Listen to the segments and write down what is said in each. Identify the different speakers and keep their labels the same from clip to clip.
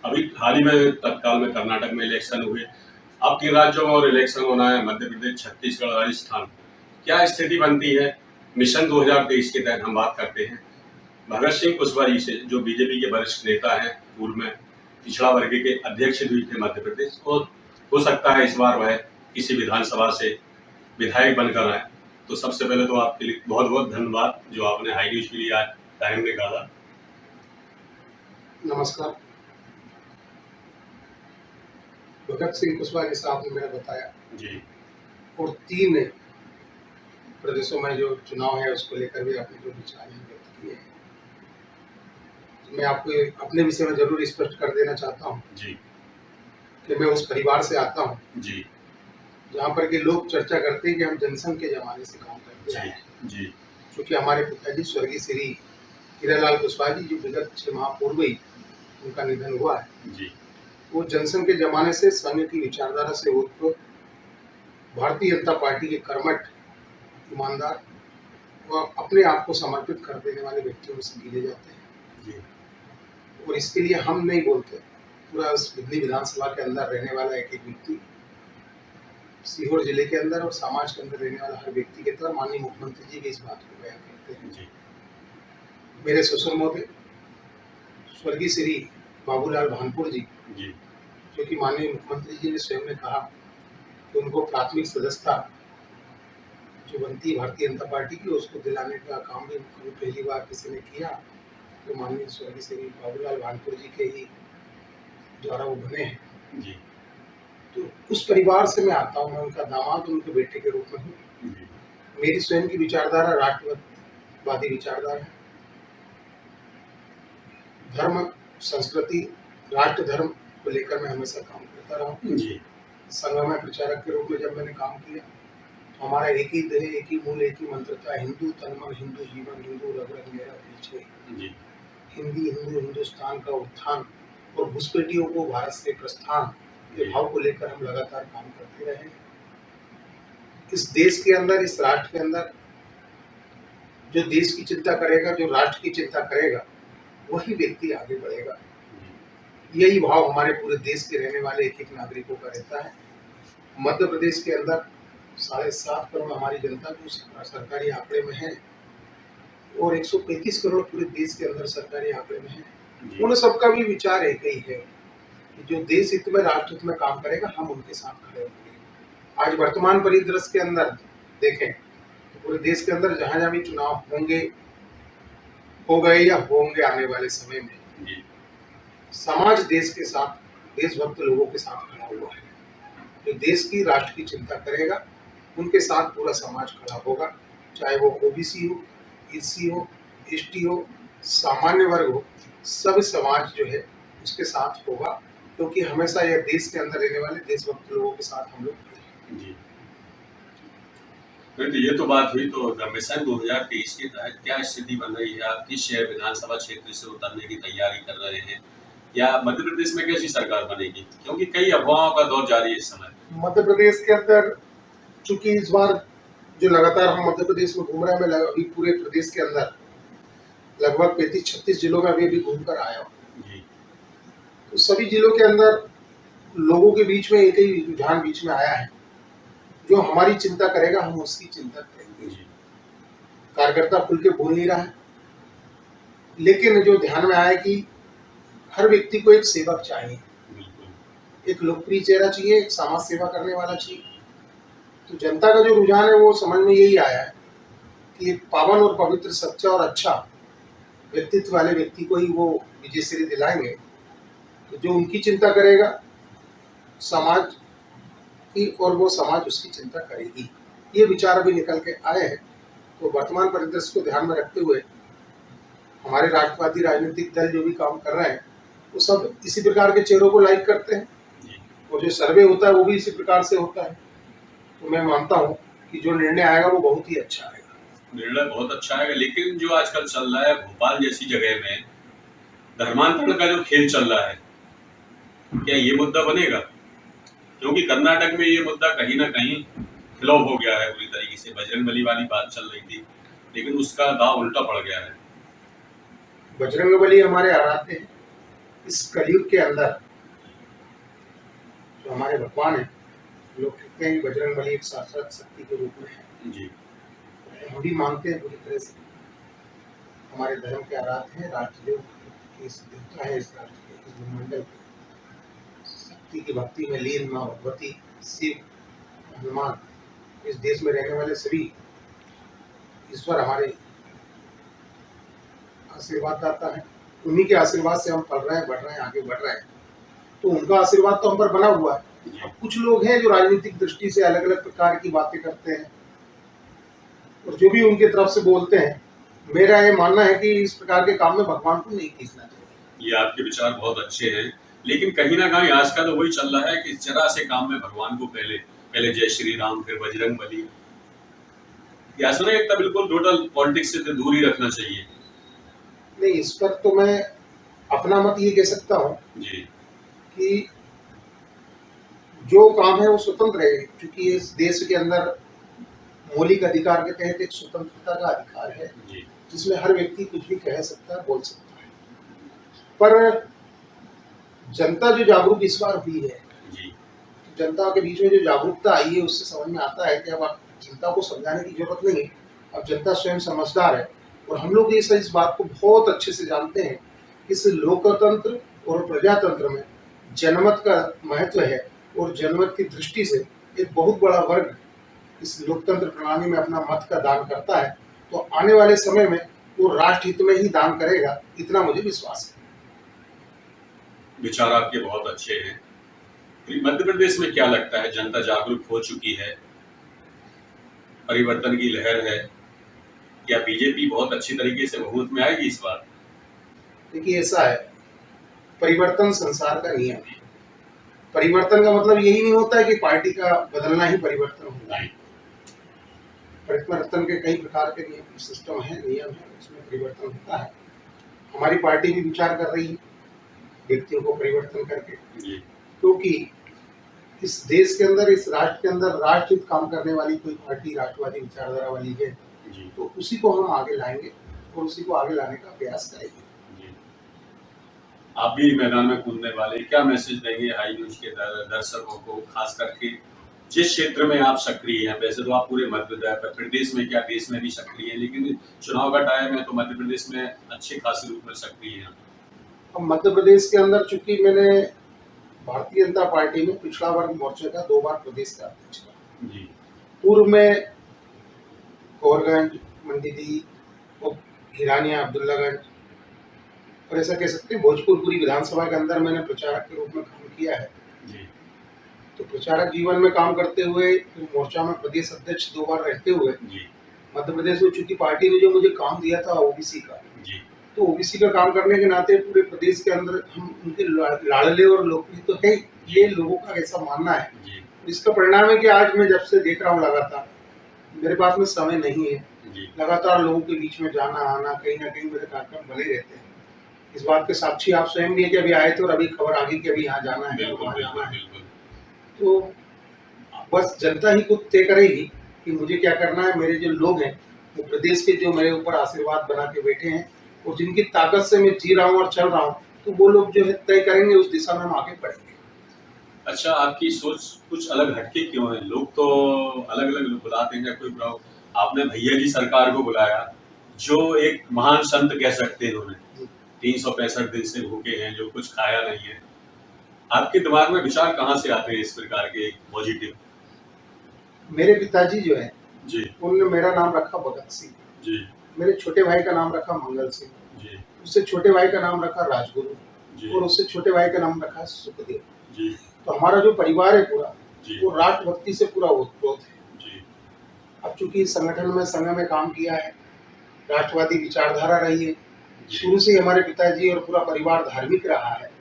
Speaker 1: अभी हाल ही में तत्काल में कर्नाटक में इलेक्शन हुए। अब 3 राज्यों में और इलेक्शन होना है, मध्य प्रदेश, छत्तीसगढ़, राजस्थान। क्या स्थिति बनती है? मिशन 2023 के तहत हम बात करते हैं। भगत सिंह कुशवाहा जी से, जो बीजेपी के वरिष्ठ नेता हैं, पूर्व में पिछड़ा वर्ग के अध्यक्ष भी थे मध्य प्रदेश, और हो सकता है इस बार वह किसी विधानसभा से विधायक बनकर आए। तो सबसे पहले तो आपके लिए बहुत बहुत धन्यवाद जो आपने हाई न्यूज के लिए आज टाइम निकाला।
Speaker 2: नमस्कार। भगत सिंह कुशवाहा जैसा आपने मेरा बताया
Speaker 1: जी
Speaker 2: और 3 प्रदेशों में जो चुनाव है उसको लेकर भी आपने जो विचार व्यक्त किए हैं, मैं आपको अपने विषय में जरूर स्पष्ट कर देना चाहता हूँ
Speaker 1: जी
Speaker 2: कि मैं उस परिवार से आता हूँ
Speaker 1: जी
Speaker 2: जहाँ पर कि लोग चर्चा करते हैं कि हम जनसंघ के जमाने से काम करते आए हैं।
Speaker 1: जी
Speaker 2: क्योंकि हमारे पिताजी स्वर्गीय श्री हीरालाल कुशवाहा जी, जो विगत 6 माह पूर्व ही उनका निधन हुआ है,
Speaker 1: जी
Speaker 2: वो जनसंघ के जमाने से संघ की विचारधारा से उत्पन्न भारतीय जनता पार्टी के कर्मठ, ईमानदार व अपने आप को समर्पित कर देने वाले व्यक्तियों से गिने जाते हैं।
Speaker 1: जी
Speaker 2: और इसके लिए हम नहीं बोलते, पूरा उस दिल्ली विधानसभा के अंदर रहने वाला एक एक व्यक्ति, सीहोर जिले के अंदर और समाज के अंदर रहने वाला हर व्यक्ति के तरह माननीय मुख्यमंत्री जी भी इस बात को बयान करते हैं।
Speaker 1: जी
Speaker 2: मेरे ससुर महोदय स्वर्गीय श्री बाबूलाल भानपुर जी,
Speaker 1: जी
Speaker 2: जो कि माननीय मुख्यमंत्री जी ने स्वयं ने कहा कि उनको प्राथमिक सदस्यता जो बनती है भारतीय जनता पार्टी की, उसको दिलाने का काम भी पहली बार किसी ने किया तो माननीय स्वर्गीय श्री बाबूलाल भानपुर जी के ही द्वारा वो बने हैं।
Speaker 1: जी
Speaker 2: तो उस परिवार से मैं आता हूँ, मैं उनका दामाद, उनके बेटे के रूप में हूँ।
Speaker 1: जी
Speaker 2: मेरी स्वयं की विचारधारा राष्ट्रवादी विचारधारा है। धर्म, संस्कृति, राष्ट्र धर्म को लेकर मैं हमेशा काम करता रहा हूँ।
Speaker 1: जी
Speaker 2: संघ में प्रचारक के रूप में जब मैंने काम किया, हमारा एक ही देह, एक ही मूल, एक ही मंत्र था, हिंदू तन मन, हिंदू जीवन, हिंदू रग रग मेरा पीछे।
Speaker 1: जी
Speaker 2: हिंदी हिंदू हिंदुस्तान का उत्थान और घुसपैठियों को भारत से प्रस्थान के भाव को लेकर हम लगातार काम करते रहे। इस देश के अंदर, इस राष्ट्र के अंदर जो देश की चिंता करेगा, जो राष्ट्र की चिंता करेगा, वही व्यक्ति आगे बढ़ेगा। यही भाव हमारे पूरे देश के रहने वाले एक एक नागरिकों का रहता है। मध्य प्रदेश के अंदर 7.5 करोड़ हमारी जनता जो सरकारी आंकड़े में है और 135 करोड़ पूरे देश के अंदर सरकारी आंकड़े में है। उन सबका भी विचार एक ही है कि जो देश हित में, राष्ट्र हित में काम करेगा, हम उनके साथ खड़े होंगे। आज वर्तमान परिदृश्य के अंदर देखें तो पूरे देश के अंदर जहां जहां भी चुनाव होंगे, हो गए या होंगे आने वाले समय में, समाज देश के साथ, देशभक्त लोगों के साथ खड़ा हुआ है। जो देश की, राष्ट्र की चिंता करेगा, उनके साथ पूरा समाज खड़ा होगा। चाहे वो ओबीसी हो, एससी हो, एसटी हो, सामान्य वर्ग हो, सब समाज जो है उसके साथ होगा, क्योंकि हमेशा यह देश के अंदर रहने वाले देशभक्त लोगों के साथ हम लोग खड़े हैं।
Speaker 1: जी तो ये तो बात हुई। तो मिशन 2023 के तहत क्या स्थिति बन रही है? आप किस शहर विधानसभा क्षेत्र से उतरने की तैयारी कर रहे हैं, या मध्य प्रदेश में कैसी सरकार बनेगी? क्योंकि कई अफवाहों का दौर जारी है इस समय।
Speaker 2: मध्य प्रदेश के अंदर चूंकि इस बार जो लगातार हम मध्य प्रदेश में घूम रहे हैं, मैं अभी पूरे प्रदेश के अंदर लगभग 35-36 जिलों में अभी घूम कर आया हूँ। तो सभी जिलों के अंदर लोगों के बीच में एक ही रुझान बीच में आया है, जो हमारी चिंता करेगा हम उसकी चिंता करेंगे। कार्यकर्ता खुल के बोल नहीं रहा है, लेकिन जो ध्यान में आया कि हर व्यक्ति को एक सेवक चाहिए, एक लोकप्रिय चेहरा चाहिए, एक समाज सेवा करने वाला चाहिए। तो जनता का जो रुझान है वो समझ में यही आया है कि एक पावन और पवित्र, सच्चा और अच्छा व्यक्तित्व वाले व्यक्ति को ही वो विजयश्री दिलाएंगे। तो जो उनकी चिंता करेगा समाज की, और वो समाज उसकी चिंता करेगी, ये विचार अभी निकल के आए हैं। तो वर्तमान परिदृश्य को ध्यान में रखते हुए हमारे राष्ट्रवादी राजनीतिक दल जो भी काम कर रहे हैं, वो सब इसी प्रकार के चेहरों को लाइक करते हैं, और जो सर्वे होता है वो भी इसी प्रकार से होता है। तो मैं मानता हूँ कि जो निर्णय आएगा वो बहुत ही अच्छा आएगा।
Speaker 1: निर्णय बहुत अच्छा आएगा, लेकिन जो आजकल चल रहा है भोपाल जैसी जगह में धर्मांतरण का जो खेल चल रहा है, क्या ये मुद्दा बनेगा? क्योंकि कर्नाटक में ये मुद्दा कहीं ना कहीं फ्लॉप हो गया है पूरी तरीके से। बजरंगबली वाली बात चल रही थी, लेकिन उसका दाव उल्टा पड़ गया है।
Speaker 2: बजरंगबली हमारे आराध्य हैं, इस कलयुग के अंदर जो हमारे भगवान है, लोग कहते हैं कि बजरंगबली एक साक्षात शक्ति के रूप में है।
Speaker 1: जी
Speaker 2: हम भी मानते हैं पूरी तरह से, हमारे धर्म के आराध्य हैं, राष्ट्रदेव के इस देवता है, इस राष्ट्र के, इस भूमंडल के, शक्ति की भक्ति में लीन माँ भगवती, शिव, हनुमान, इस देश में रहने वाले सभी ईश्वर हमारे आशीर्वाद दाता है। उन्हीं के आशीर्वाद से हम पल रहे हैं, बढ़ रहे हैं, आगे बढ़ रहे हैं। तो उनका आशीर्वाद तो हम पर बना हुआ है। अब कुछ लोग हैं जो राजनीतिक दृष्टि से अलग अलग प्रकार की बातें करते हैं और जो भी उनकी तरफ से बोलते हैं, मेरा ये मानना है कि इस प्रकार के काम में भगवान को नहीं खींचना चाहिए।
Speaker 1: ये आपके विचार बहुत अच्छे हैं, लेकिन कहीं ना कहीं आज का तो वही चल रहा है कि जरा से काम में भगवान को पहले पहले जय श्री राम, फिर बजरंग बली। या सुना एक बिल्कुल टोटल पॉलिटिक्स से तो दूर ही रखना चाहिए।
Speaker 2: नहीं, इस पर तो मैं अपना मत ये कह सकता हूँ
Speaker 1: जी
Speaker 2: कि जो काम है वो स्वतंत्र है, क्योंकि इस देश के अंदर मौलिक अधिकार के तहत एक स्वतंत्रता का अधिकार है,
Speaker 1: जी
Speaker 2: जिसमें हर व्यक्ति कुछ भी कह सकता है, बोल सकता है। पर जनता जो जागरूक इस बार हुई है,
Speaker 1: जी
Speaker 2: जनता के बीच में जो जागरूकता आई है, उससे समझ में आता है कि अब जनता को समझाने की जरूरत नहीं है, अब जनता स्वयं समझदार है। और हम लोग इस बात को बहुत अच्छे से जानते हैं कि इस लोकतंत्र और प्रजातंत्र में जनमत का महत्व है, और जनमत की दृष्टि से एक बहुत बड़ा वर्ग इस लोकतंत्र प्रणाली में अपना मत का दान करता है। तो आने वाले समय में वो राष्ट्र हित में ही दान करेगा, इतना मुझे विश्वास है।
Speaker 1: विचार आपके बहुत अच्छे हैं। मध्य प्रदेश में क्या लगता है, जनता जागरूक हो चुकी है, परिवर्तन की लहर है, क्या बीजेपी बहुत अच्छी तरीके से बहुमत में आएगी इस बार?
Speaker 2: देखिए, ऐसा है, परिवर्तन संसार का नियम है। परिवर्तन का मतलब यही नहीं होता है कि पार्टी का बदलना ही परिवर्तन होता है। परिवर्तन के कई प्रकार के नियम, सिस्टम है, नियम है, उसमें परिवर्तन होता है। हमारी पार्टी भी विचार कर रही है व्यक्तियों को परिवर्तन करके, क्योंकि इस देश के अंदर, इस राष्ट्र के अंदर राष्ट्रहित काम करने वाली कोई पार्टी राष्ट्रवादी विचारधारा वाली है, तो उसी को हम आगे लाएंगे और उसी को आगे लाने का प्रयास करेंगे।
Speaker 1: आप भी मैदान में कूदने वाले, क्या मैसेज देंगे हाई न्यूज के दर्शकों को, खास करके जिस क्षेत्र में आप सक्रिय हैं? वैसे तो आप पूरे मध्य प्रदेश में, क्या देश में भी सक्रिय हैं, लेकिन चुनाव का टाइम है तो मध्य प्रदेश में अच्छे खासे रूप में सक्रिय हैं।
Speaker 2: अब मध्य प्रदेश के अंदर चूंकि मैंने भारतीय जनता पार्टी में पिछड़ा वर्ग मोर्चे का 2 बार प्रदेश का अध्यक्ष था।
Speaker 1: जी
Speaker 2: पूर्व में गोरगंज, मंडीदीप और हिरानिया, अब्दुल्लागंज, और ऐसा कह सकते हैं भोजपुर पूरी विधानसभा के अंदर मैंने प्रचारक के रूप में काम किया है।
Speaker 1: जी
Speaker 2: तो प्रचारक जीवन में काम करते हुए, फिर मोर्चा में प्रदेश अध्यक्ष 2 बार रहते हुए,
Speaker 1: जी
Speaker 2: मध्य प्रदेश में चूंकि पार्टी ने जो मुझे काम दिया था ओबीसी का,
Speaker 1: जी
Speaker 2: तो ओबीसी का काम करने के नाते पूरे प्रदेश के अंदर हम उनके लाडले और लोकप्रिय तो है, ये लोगों का ऐसा मानना है।
Speaker 1: जी
Speaker 2: इसका परिणाम है कि आज मैं जब से देख रहा हूँ लगातार, मेरे पास में समय नहीं है,
Speaker 1: जी
Speaker 2: लगातार लोगों के बीच में जाना आना, कहीं ना कहीं मेरे कार्यक्रम बने रहते हैं। इस बात के साक्षी आप स्वयं भी है कि अभी आए थे और अभी खबर आ गई कि अभी यहाँ जाना है, वहाँ जाना है। तो बस जनता ही खुद तय करेगी कि मुझे क्या करना है। मेरे जो लोग हैं वो प्रदेश के, जो मेरे ऊपर आशीर्वाद बना के बैठे हैं और जिनकी ताकत से मैं जी रहा हूँ और चल रहा हूँ, तो वो लोग जो है तय करेंगे, उस दिशा में हम आगे बढ़ेंगे।
Speaker 1: अच्छा, आपकी सोच कुछ अलग हटके क्यों है? लोग तो अलग अलग बुलाते हैं, कोई बुलाओ, आपने भैया जी सरकार को बुलाया, जो एक महान संत कह सकते हैं उन्हें। 365 दिन से भूखे हैं, जो कुछ खाया नहीं है। आपके दिमाग में विचार कहाँ से आते हैं इस प्रकार के पॉजिटिव?
Speaker 2: मेरे पिताजी जो है
Speaker 1: जी
Speaker 2: उन्होंने मेरा नाम रखा भगत सिंह,
Speaker 1: जी
Speaker 2: मेरे छोटे भाई का नाम रखा मंगल सिंह,
Speaker 1: जी
Speaker 2: उससे छोटे भाई का नाम रखा राजगुरु,
Speaker 1: जी
Speaker 2: और उससे छोटे भाई का नाम रखा सुखदेव।
Speaker 1: जी
Speaker 2: तो हमारा जो परिवार है पूरा,
Speaker 1: जी
Speaker 2: वो राष्ट्रभक्ति से पूरा ओतप्रोत है।
Speaker 1: जी
Speaker 2: अब चूंकि इस संगठन में संघ में काम किया है, राष्ट्रवादी विचारधारा रही है, शुरू से हमारे पिताजी और पूरा परिवार धार्मिक रहा है।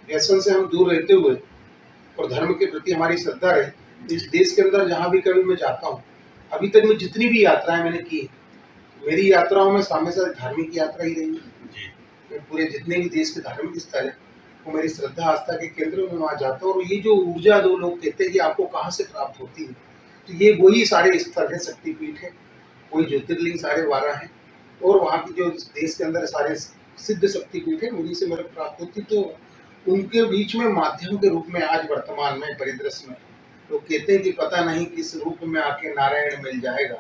Speaker 2: व्यसन से हम दूर रहते हुए और धर्म के प्रति हमारी श्रद्धा रही। इस देश के अंदर जहाँ भी कभी मैं जाता हूँ, अभी तक मैं जितनी भी यात्राएं मैंने की, मेरी यात्राओं में हमेशा धार्मिक यात्रा ही रही है। मैं पूरे जितने भी देश के धार्मिक स्थल है, वो मेरी श्रद्धा आस्था के केंद्र में वहाँ जाता हूँ। और ये जो ऊर्जा दो लोग कहते हैं कि आपको कहाँ से प्राप्त होती है, तो ये वही सारे स्थल है, शक्तिपीठ है, वही ज्योतिर्लिंग सारे 12 हैं, और वहाँ की जो देश के अंदर सारे सिद्ध शक्तिपीठ है, उन्हीं से मेरे प्राप्त होती। तो उनके बीच में माध्यम के रूप में आज वर्तमान में परिदृश्य में लोग कहते हैं कि पता नहीं किस रूप में आके नारायण मिल जाएगा।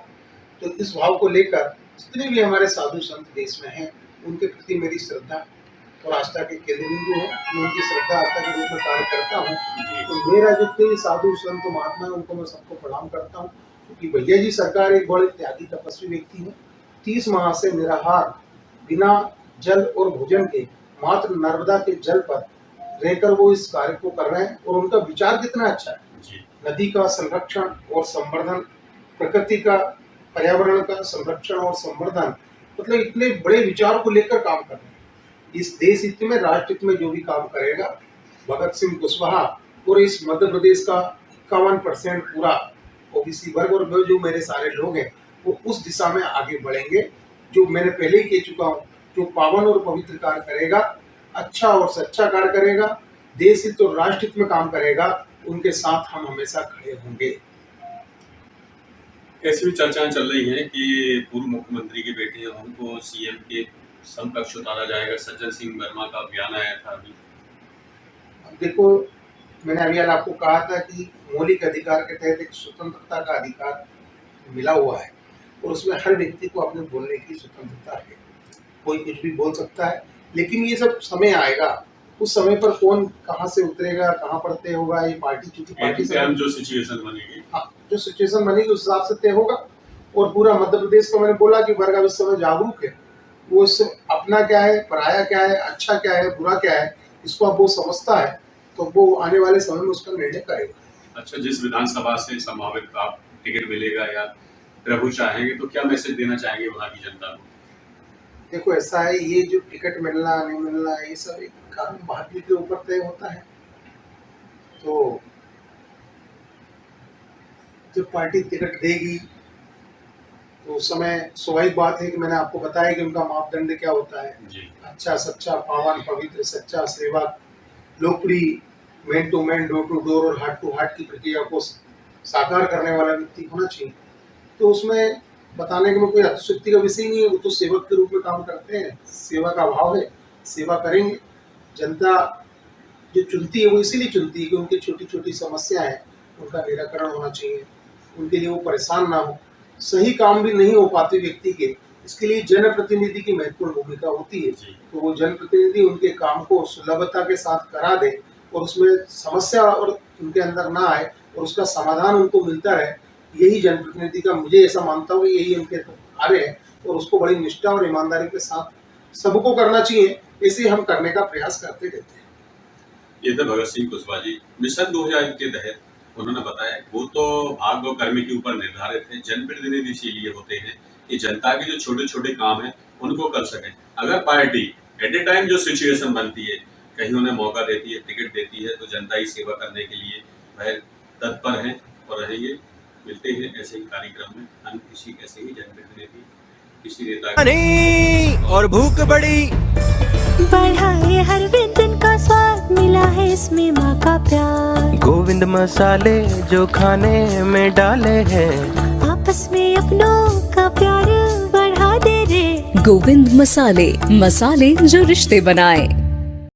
Speaker 2: तो इस भाव को लेकर जितने भी हमारे साधु संत देश में हैं, उनके प्रति मेरी श्रद्धा और आस्था के केंद्र बिंदु है। मैं उनकी श्रद्धा आस्था के रूप में कार्य करता हूँ। तो मेरा जितने भी साधु संत महात्मा है, उनको मैं सबको प्रणाम करता हूँ, क्योंकि भैया जी सरकार एक बड़े त्यागी तपस्वी व्यक्ति है। 30 माह से निराहार बिना जल और भोजन के मात्र नर्मदा के जल पर रहकर वो इस कार्य को कर रहे हैं, और उनका विचार कितना अच्छा है। नदी का संरक्षण और संवर्धन, प्रकृति का, पर्यावरण का संरक्षण और संवर्धन, मतलब इतने बड़े विचार को लेकर काम कर रहे हैं। इस देश हित में, राष्ट्र हित में जो भी काम करेगा, भगत सिंह कुशवाहा और इस मध्य प्रदेश का 51% पूरा ओबीसी वर्ग और जो मेरे सारे लोग हैं, वो उस दिशा में आगे बढ़ेंगे। जो मैंने पहले ही कह चुका हूँ, जो पावन और पवित्र कार्य करेगा, अच्छा और सच्चा कार्य करेगा, देश हित और राष्ट्र हित में काम करेगा, उनके साथ हम हमेशा खड़े होंगे।
Speaker 1: ऐसी भी चर्चाएं चल रही हैं कि पूर्व मुख्यमंत्री के बेटे हैं, उनको सीएम के समकक्ष उतारा जाएगा। सज्जन सिंह वर्मा का बयान आया था अभी।
Speaker 2: अब देखो, मैंने अभी आपको कहा था कि मौलिक अधिकार के तहत एक स्वतंत्रता का अधिकार मिला हुआ है, और उसमें हर व्यक्ति को अपने बोलने की स्वतंत्रता है। कोई कुछ भी बोल सकता है, लेकिन ये सब समय आएगा, उस समय पर कौन कहाँ से उतरेगा, कहाँ पर तय होगा, ये पार्टी चूंकि पार्टी से
Speaker 1: जो सिचुएशन बनेगी,
Speaker 2: हाँ, जो सिचुएशन बनेगी उस हिसाब से तय होगा। और पूरा मध्य प्रदेश का मैंने बोला कि वर्ग अब इस समय जागरूक है, वो अपना क्या है, पराया क्या है, अच्छा क्या है, बुरा क्या है, इसको अब वो समझता है, तो वो आने वाले समय में उसका निर्णय करेगा।
Speaker 1: अच्छा, जिस विधानसभा से संभावित आप टिकट मिलेगा या प्रभु चाहेंगे, तो क्या मैसेज देना चाहेंगे वहाँ की जनता को?
Speaker 2: देखो, ऐसा है, ये जो टिकट मिलना नहीं मिलना, ये सब एक कानून भाग्य के ऊपर तय होता है। तो जब पार्टी टिकट देगी तो उस समय स्वाभाविक बात है कि मैंने आपको बताया कि उनका मापदंड क्या होता है। अच्छा, सच्चा, पावन, पवित्र, सच्चा, सेवक, लोकप्रिय, man to man, door to door और हार्ट टू हार्ट की प्रक्रिया को साकार करने वाला व्यक्ति होना चाहिए। तो उसमें बताने के में कोई अतिशक्ति का विषय नहीं है, वो तो सेवक के रूप में काम करते हैं, सेवा का भाव है, सेवा करेंगे। जनता जो चुनती है वो इसीलिए चुनती है कि उनकी छोटी छोटी समस्याएं हैं, उनका निराकरण होना चाहिए, उनके लिए वो परेशान ना हो। सही काम भी नहीं हो पाते व्यक्ति के, इसके लिए जनप्रतिनिधि की महत्वपूर्ण भूमिका होती है। तो वो जनप्रतिनिधि उनके काम को सुलभता के साथ करा दे, और उसमें समस्या और उनके अंदर ना आए, और उसका समाधान उनको मिलता रहे। यही जनप्रतिनिधि का, मुझे ऐसा मानता हूँ, यही उनके कार्य है, और उसको बड़ी निष्ठा और ईमानदारी के साथ सबको करना चाहिए। इसे हम करने का प्रयास करते रहते हैं।
Speaker 1: ये तो भगत सिंह कुशवाहा जी मिशन 2000 के तहत उन्होंने बताया, वो तो भाग्य और कर्म के ऊपर निर्धारित है। जनप्रतिनिधि इसीलिए होते हैं कि जनता के जो छोटे छोटे काम है उनको कर सकें। अगर पार्टी एट ए टाइम जो सिचुएशन बनती है, कहीं उन्हें मौका देती है, टिकट देती है, तो जनता की सेवा करने के लिए वह तत्पर हैं और रहेंगे। मिलते हैं ऐसे ही कार्यक्रम में, हम किसी ऐसे ही जनप्रतिनिधि, किसी नेता
Speaker 3: और भूख बड़ी
Speaker 4: बढ़ाए हर व्यंजन का स्वाद, मिला है इसमें माँ का प्यार।
Speaker 3: गोविंद मसाले जो खाने में डाले हैं,
Speaker 4: आपस में अपनों का प्यार बढ़ा दे रे।
Speaker 5: गोविंद मसाले, मसाले जो रिश्ते बनाए।